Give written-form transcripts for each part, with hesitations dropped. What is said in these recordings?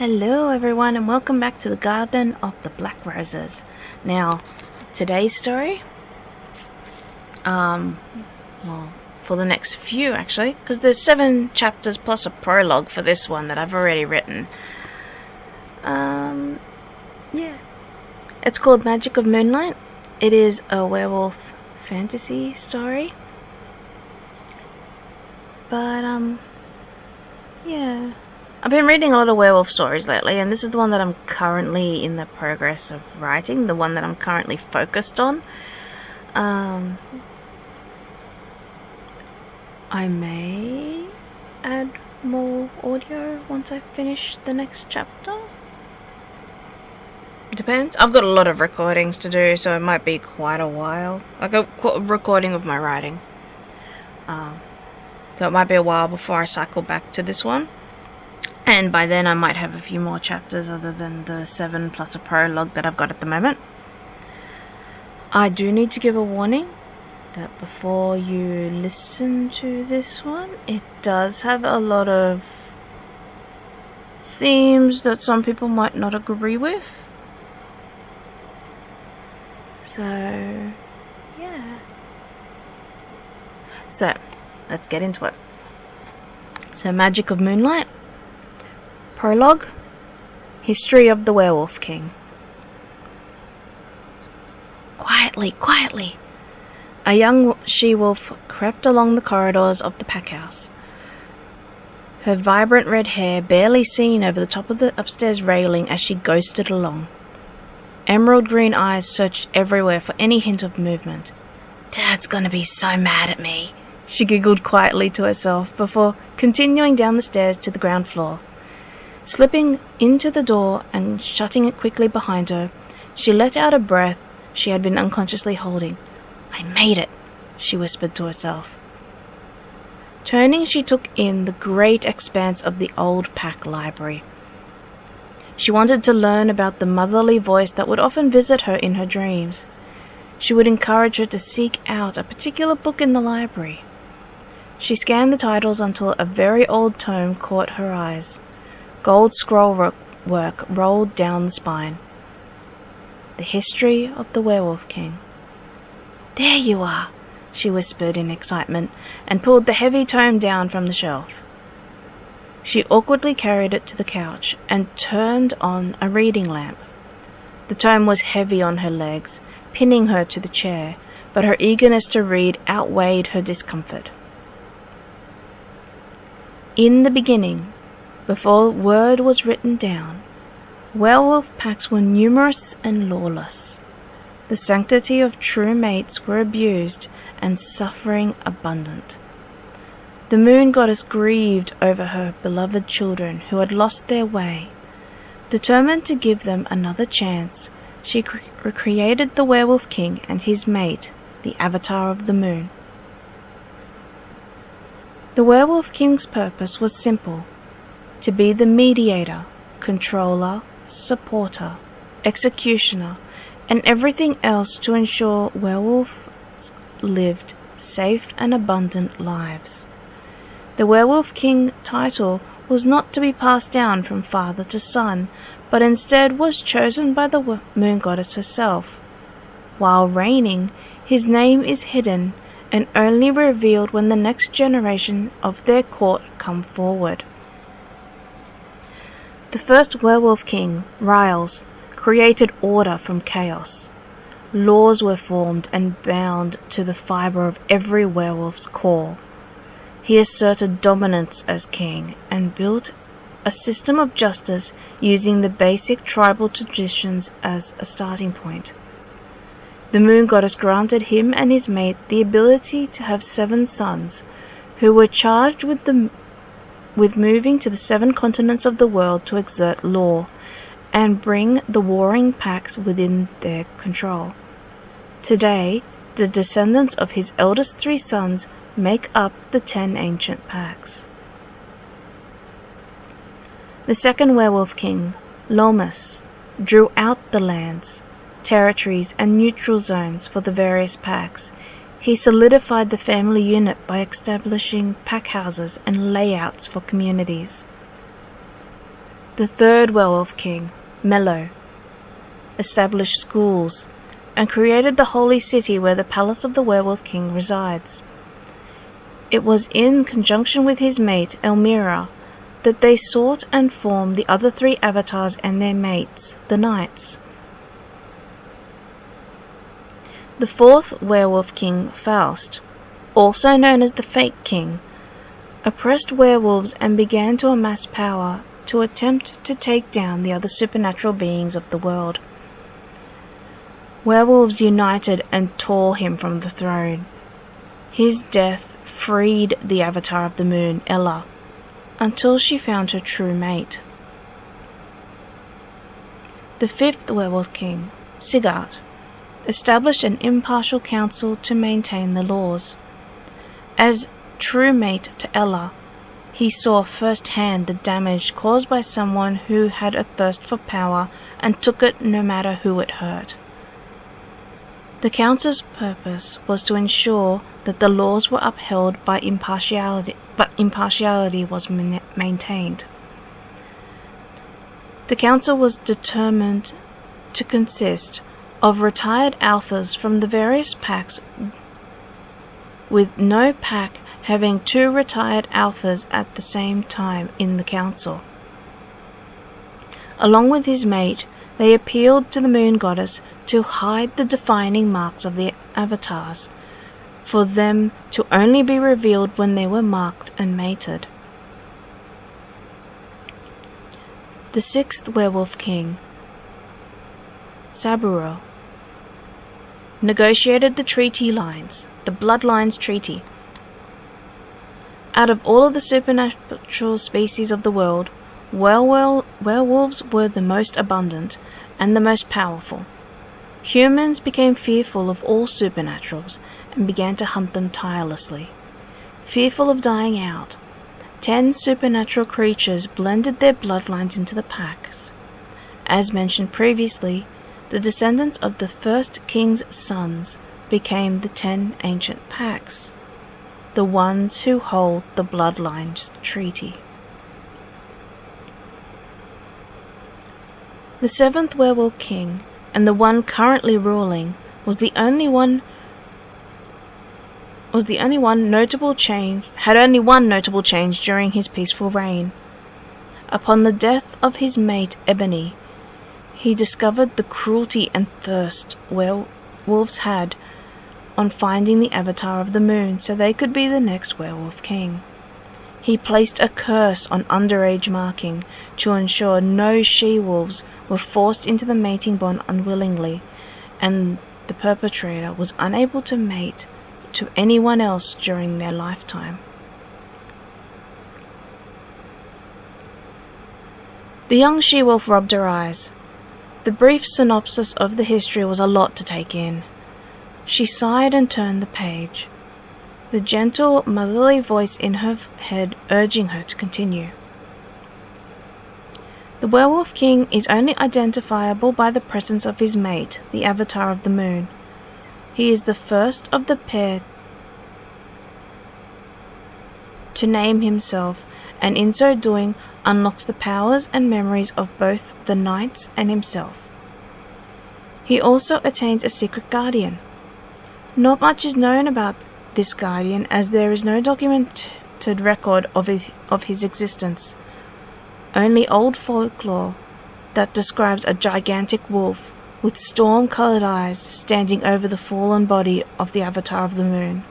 Hello everyone and welcome back to the Garden of the Black Roses. Now, today's story, well, for the next few actually, because there's 7 chapters plus a prologue for this one that I've already written. Yeah. It's called Magic of Moonlight. It is a werewolf fantasy story. But, yeah. I've been reading a lot of werewolf stories lately, and this is the one that I'm currently in the progress of writing, the one that I'm currently focused on. I may add more audio once I finish the next chapter. It depends. I've got a lot of recordings to do, so it might be quite a while. Like a recording of my writing. So it might be a while before I cycle back to this one. And by then I might have a few more chapters other than the 7 plus a prologue that I've got at the moment. I do need to give a warning that before you listen to this one, it does have a lot of themes that some people might not agree with. So, yeah. So, let's get into it. So, Magic of Moonlight. Prologue. History of the Werewolf King. Quietly, quietly. A young she-wolf crept along the corridors of the pack house. Her vibrant red hair barely seen over the top of the upstairs railing as she ghosted along. Emerald green eyes searched everywhere for any hint of movement. "Dad's gonna be so mad at me," she giggled quietly to herself before continuing down the stairs to the ground floor. Slipping into the door and shutting it quickly behind her, she let out a breath she had been unconsciously holding. "I made it," she whispered to herself. Turning, she took in the great expanse of the old pack library. She wanted to learn about the motherly voice that would often visit her in her dreams. She would encourage her to seek out a particular book in the library. She scanned the titles until a very old tome caught her eyes. Gold scroll work rolled down the spine. The History of the Werewolf King. "There you are," she whispered in excitement, and pulled the heavy tome down from the shelf. She awkwardly carried it to the couch and turned on a reading lamp. The tome was heavy on her legs, pinning her to the chair, but her eagerness to read outweighed her discomfort. In the beginning, before word was written down, werewolf packs were numerous and lawless. The sanctity of true mates were abused and suffering abundant. The moon goddess grieved over her beloved children who had lost their way. Determined to give them another chance, she recreated the Werewolf King and his mate, the Avatar of the Moon. The Werewolf King's purpose was simple: to be the mediator, controller, supporter, executioner, and everything else to ensure werewolves lived safe and abundant lives. The Werewolf King title was not to be passed down from father to son, but instead was chosen by the moon goddess herself. While reigning, his name is hidden and only revealed when the next generation of their court come forward. The first Werewolf King, Riles, created order from chaos. Laws were formed and bound to the fibre of every werewolf's core. He asserted dominance as king and built a system of justice using the basic tribal traditions as a starting point. The moon goddess granted him and his mate the ability to have 7 sons, who were charged with moving to the 7 continents of the world to exert law and bring the warring packs within their control. Today, the descendants of his eldest 3 sons make up the 10 ancient packs. The second Werewolf King, lawless, drew out the lands, territories, and neutral zones for the various packs. He solidified the family unit by establishing pack houses and layouts for communities. The third Werewolf King, Mello, established schools and created the holy city where the palace of the Werewolf King resides. It was in conjunction with his mate, Elmira, that they sought and formed the other three avatars and their mates, the Knights. The fourth Werewolf King, Faust, also known as the Fake King, oppressed werewolves and began to amass power to attempt to take down the other supernatural beings of the world. Werewolves united and tore him from the throne. His death freed the avatar of the moon, Ella, until she found her true mate. The fifth Werewolf King, Sigurd, established an impartial council to maintain the laws. As true mate to Ella, he saw firsthand the damage caused by someone who had a thirst for power and took it no matter who it hurt. The council's purpose was to ensure that the laws were upheld by impartiality, but impartiality was maintained. The council was determined to consist of retired alphas from the various packs, with no pack having two retired alphas at the same time in the council. Along with his mate, they appealed to the moon goddess to hide the defining marks of the avatars, for them to only be revealed when they were marked and mated. The sixth Werewolf King, Saburo, negotiated the treaty lines, the Bloodlines Treaty. Out of all of the supernatural species of the world, werewolves were the most abundant and the most powerful. Humans became fearful of all supernaturals and began to hunt them tirelessly. Fearful of dying out, 10 supernatural creatures blended their bloodlines into the packs. As mentioned previously, the descendants of the first king's sons became the 10 ancient packs, the ones who hold the Bloodlines Treaty. The seventh Werewolf King, and the one currently ruling, had only one notable change during his peaceful reign. Upon the death of his mate Ebony, he discovered the cruelty and thirst werewolves had on finding the avatar of the moon so they could be the next Werewolf King. He placed a curse on underage marking to ensure no she-wolves were forced into the mating bond unwillingly, and the perpetrator was unable to mate to anyone else during their lifetime. The young she-wolf rubbed her eyes. The brief synopsis of the history was a lot to take in. She sighed and turned the page, the gentle, motherly voice in her head urging her to continue. The Werewolf King is only identifiable by the presence of his mate, the Avatar of the Moon. He is the first of the pair to name himself, and in so doing unlocks the powers and memories of both the knights and himself. He also attains a secret guardian. Not much is known about this guardian, as there is no documented record of his existence. Only old folklore that describes a gigantic wolf with storm-colored eyes standing over the fallen body of the Avatar of the Moon.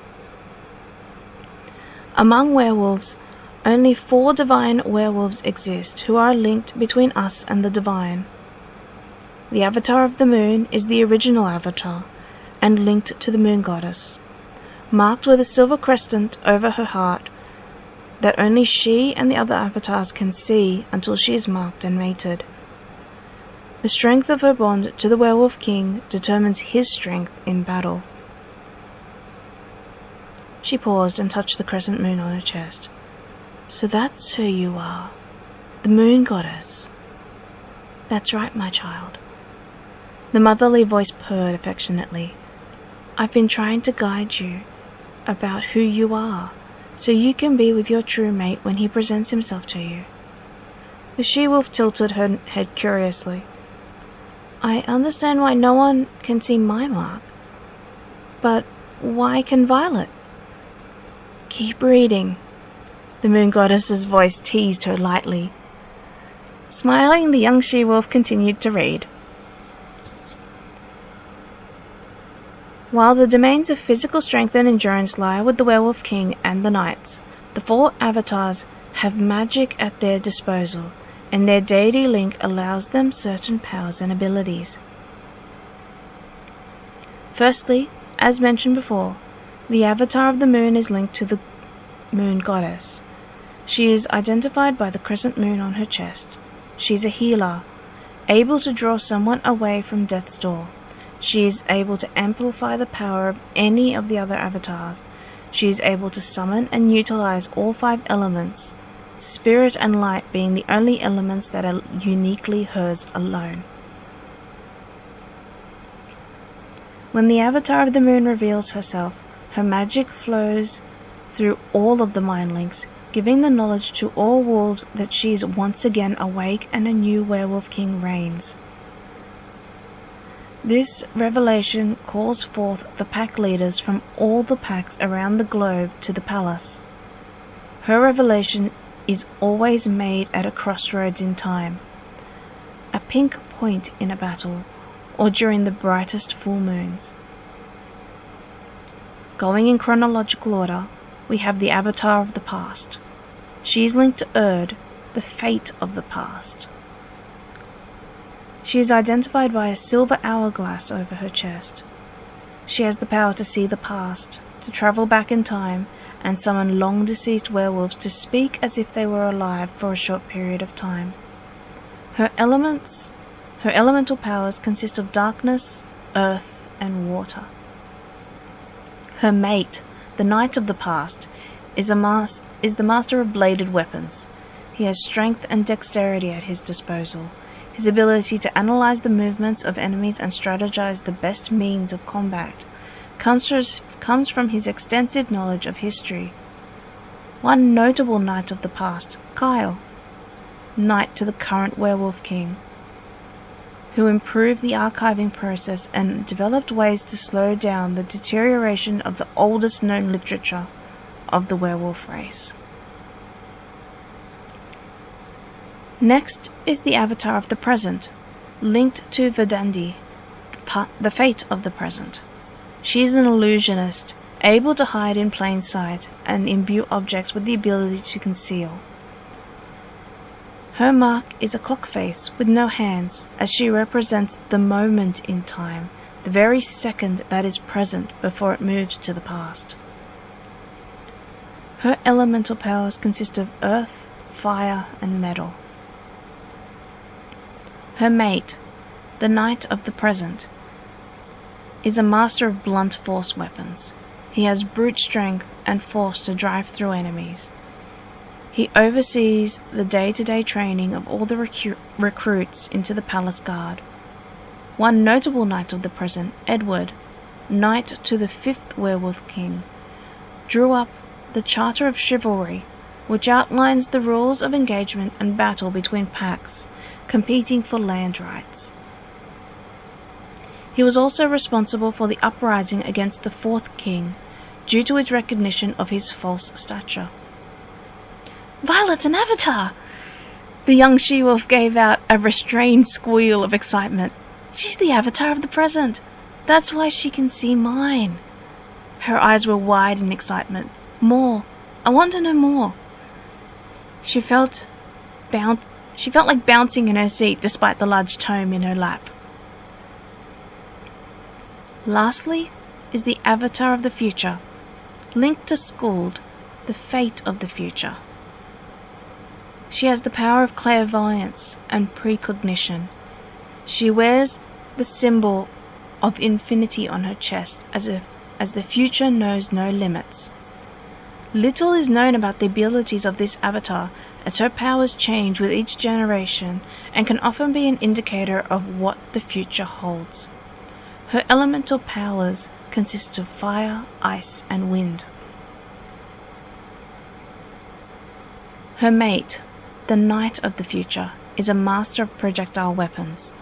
Among werewolves, only 4 divine werewolves exist who are linked between us and the divine. The Avatar of the Moon is the original Avatar and linked to the Moon Goddess, marked with a silver crescent over her heart that only she and the other avatars can see until she is marked and mated. The strength of her bond to the Werewolf King determines his strength in battle. She paused and touched the crescent moon on her chest. So that's who you are, the Moon Goddess. That's right, my child. The motherly voice purred affectionately. I've been trying to guide you about who you are, so you can be with your true mate when he presents himself to you. The she-wolf tilted her head curiously. I understand why no one can see my mark. But why can Violet? Keep reading. The moon goddess's voice teased her lightly. Smiling, the young she-wolf continued to read. While the domains of physical strength and endurance lie with the Werewolf King and the Knights, the 4 avatars have magic at their disposal, and their deity link allows them certain powers and abilities. Firstly, as mentioned before, the avatar of the moon is linked to the moon goddess. She is identified by the crescent moon on her chest. She is a healer, able to draw someone away from death's door. She is able to amplify the power of any of the other avatars. She is able to summon and utilize all 5 elements, spirit and light being the only elements that are uniquely hers alone. When the avatar of the moon reveals herself, her magic flows through all of the mind links, giving the knowledge to all wolves that she is once again awake and a new Werewolf King reigns. This revelation calls forth the pack leaders from all the packs around the globe to the palace. Her revelation is always made at a crossroads in time, a pink point in a battle, or during the brightest full moons. Going in chronological order, we have the avatar of the past. She is linked to Erd, the fate of the past. She is identified by a silver hourglass over her chest. She has the power to see the past, to travel back in time, and summon long-deceased werewolves to speak as if they were alive for a short period of time. Her elemental powers consist of darkness, earth, and water. Her mate, the Knight of the Past, is the master of bladed weapons. He has strength and dexterity at his disposal. His ability to analyze the movements of enemies and strategize the best means of combat comes from his extensive knowledge of history. One notable Knight of the Past, Kyle, Knight to the current Werewolf King, who improved the archiving process and developed ways to slow down the deterioration of the oldest known literature of the werewolf race. Next is the avatar of the present, linked to Verdandi, the fate of the present. She is an illusionist, able to hide in plain sight and imbue objects with the ability to conceal. Her mark is a clock face with no hands, as she represents the moment in time, the very second that is present before it moves to the past. Her elemental powers consist of earth, fire, and metal. Her mate, the Knight of the Present, is a master of blunt force weapons. He has brute strength and force to drive through enemies. He oversees the day-to-day training of all the recruits into the Palace Guard. One notable Knight of the Present, Edward, Knight to the 5th Werewolf King, drew up the Charter of Chivalry, which outlines the rules of engagement and battle between packs competing for land rights. He was also responsible for the uprising against the 4th King, due to his recognition of his false stature. Violet's an avatar! The young she-wolf gave out a restrained squeal of excitement. She's the avatar of the present. That's why she can see mine. Her eyes were wide in excitement. More. I want to know more. She felt like bouncing in her seat despite the large tome in her lap. Lastly is the avatar of the future, linked to Skuld, the fate of the future. She has the power of clairvoyance and precognition. She wears the symbol of infinity on her chest as the future knows no limits. Little is known about the abilities of this avatar, as her powers change with each generation and can often be an indicator of what the future holds. Her elemental powers consist of fire, ice, and wind. Her mate, The Knight of the Future is a master of projectile weapons.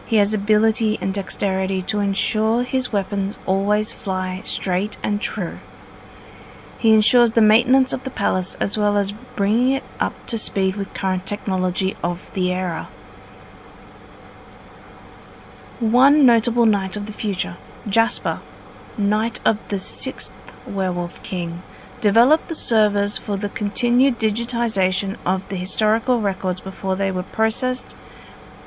He has ability and dexterity to ensure his weapons always fly straight and true. He ensures the maintenance of the palace as well as bringing it up to speed with current technology of the era. One notable Knight of the Future, Jasper, Knight of the 6th Werewolf King, developed the servers for the continued digitization of the historical records before they were processed,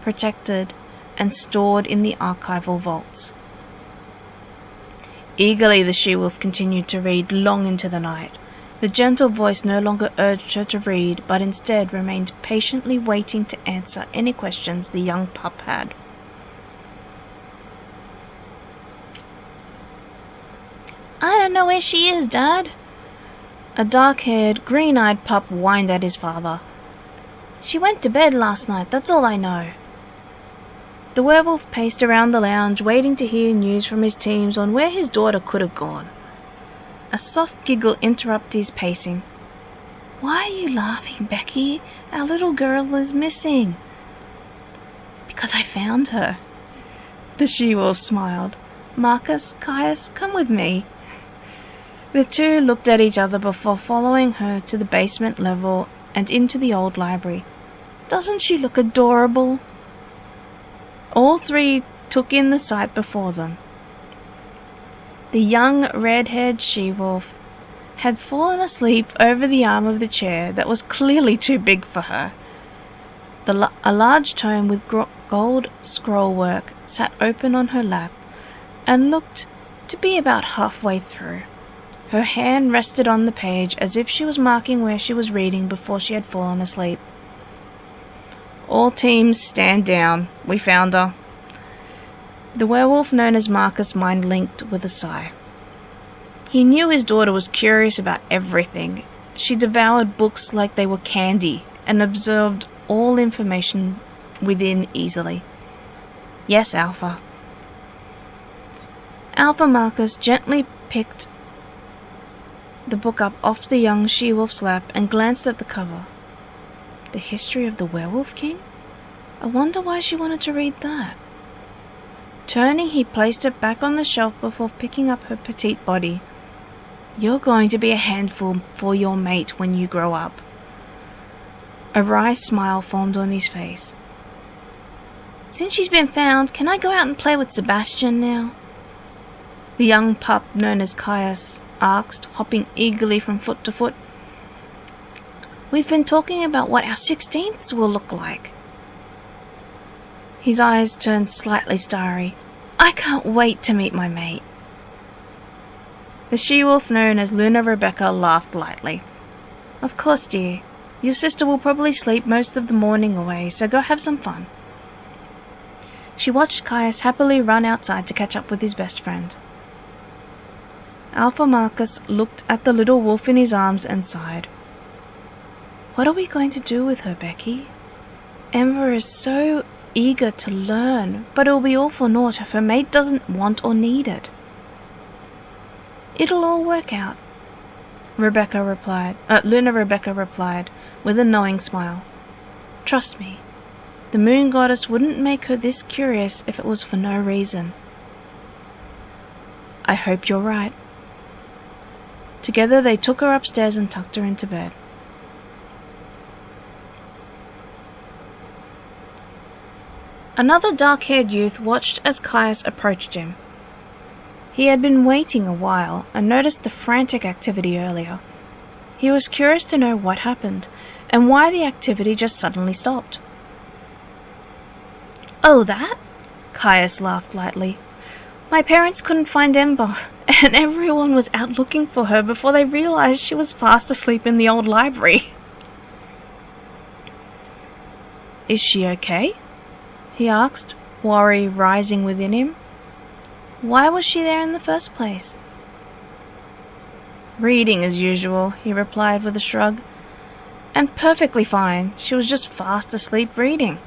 protected, and stored in the archival vaults. Eagerly the she-wolf continued to read long into the night. The gentle voice no longer urged her to read, but instead remained patiently waiting to answer any questions the young pup had. "I don't know where she is, Dad." A dark-haired, green-eyed pup whined at his father. "She went to bed last night, that's all I know." The werewolf paced around the lounge, waiting to hear news from his teams on where his daughter could have gone. A soft giggle interrupted his pacing. "Why are you laughing, Becky? Our little girl is missing." "Because I found her." The she-wolf smiled. "Marcus, Caius, come with me." The two looked at each other before following her to the basement level and into the old library. "Doesn't she look adorable?" All three took in the sight before them. The young red-haired she-wolf had fallen asleep over the arm of the chair that was clearly too big for her. A large tome with gold scrollwork sat open on her lap and looked to be about halfway through. Her hand rested on the page as if she was marking where she was reading before she had fallen asleep. "All teams stand down. We found her." The werewolf known as Marcus mind-linked with a sigh. He knew his daughter was curious about everything. She devoured books like they were candy and absorbed all information within easily. "Yes, Alpha." Alpha Marcus gently picked the book up off the young she-wolf's lap and glanced at the cover. The history of the Werewolf King? I wonder why she wanted to read that. Turning, he placed it back on the shelf before picking up her petite body. "You're going to be a handful for your mate when you grow up." A wry smile formed on his face. "Since she's been found, can I go out and play with Sebastian now?" The young pup known as Caius asked, hopping eagerly from foot to foot. "We've been talking about what our 16ths will look like." His eyes turned slightly starry. "I can't wait to meet my mate." The she-wolf known as Luna Rebecca laughed lightly. "Of course, dear. Your sister will probably sleep most of the morning away, so go have some fun." She watched Caius happily run outside to catch up with his best friend. Alpha Marcus looked at the little wolf in his arms and sighed. "What are we going to do with her, Becky? Emma is so eager to learn, but it'll be all for naught if her mate doesn't want or need it." "It'll all work out," Luna Rebecca replied, with a knowing smile. "Trust me, the moon goddess wouldn't make her this curious if it was for no reason." "I hope you're right." Together they took her upstairs and tucked her into bed. Another dark-haired youth watched as Caius approached him. He had been waiting a while and noticed the frantic activity earlier. He was curious to know what happened and why the activity just suddenly stopped. "Oh, that?" Caius laughed lightly. "My parents couldn't find Ember, and everyone was out looking for her before they realized she was fast asleep in the old library." "Is she okay?" he asked, worry rising within him. Why was she there in the first place? "Reading as usual," he replied with a shrug. "And perfectly fine. She was just fast asleep reading."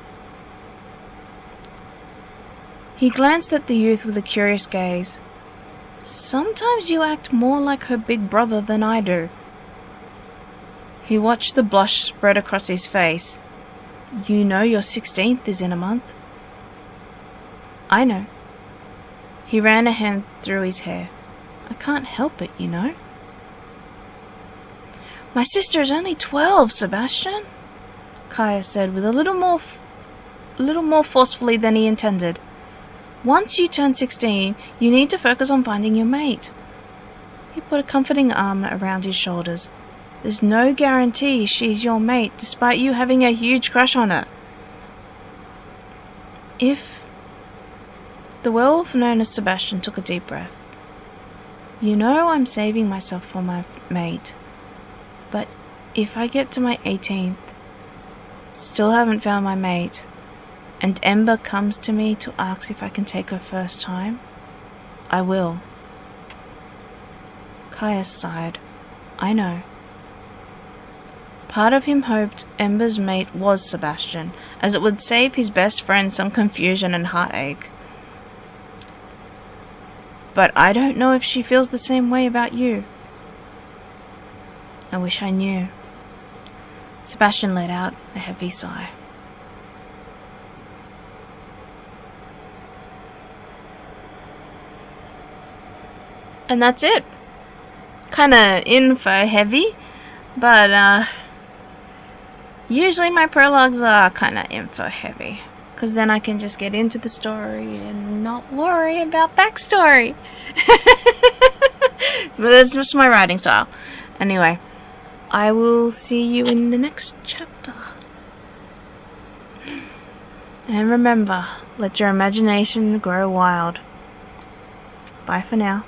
He glanced at the youth with a curious gaze. "Sometimes you act more like her big brother than I do." He watched the blush spread across his face. You know your 16th is in a month. I know. He ran a hand through his hair. I can't help it, you know. My sister is only 12, Sebastian, Kaya said with a little more forcefully than he intended. Once you turn 16, you need to focus on finding your mate. He put a comforting arm around his shoulders. There's no guarantee she's your mate, despite you having a huge crush on her. The werewolf known as Sebastian took a deep breath. You know I'm saving myself for my mate. But if I get to my 18th, still haven't found my mate, and Ember comes to me to ask if I can take her first time, I will. Kaya sighed. I know. Part of him hoped Ember's mate was Sebastian, as it would save his best friend some confusion and heartache. But I don't know if she feels the same way about you. I wish I knew. Sebastian let out a heavy sigh. And that's it. Kinda info heavy, but usually my prologues are kinda info heavy, because then I can just get into the story and not worry about backstory. But that's just my writing style. Anyway, I will see you in the next chapter. And remember, let your imagination grow wild. Bye for now.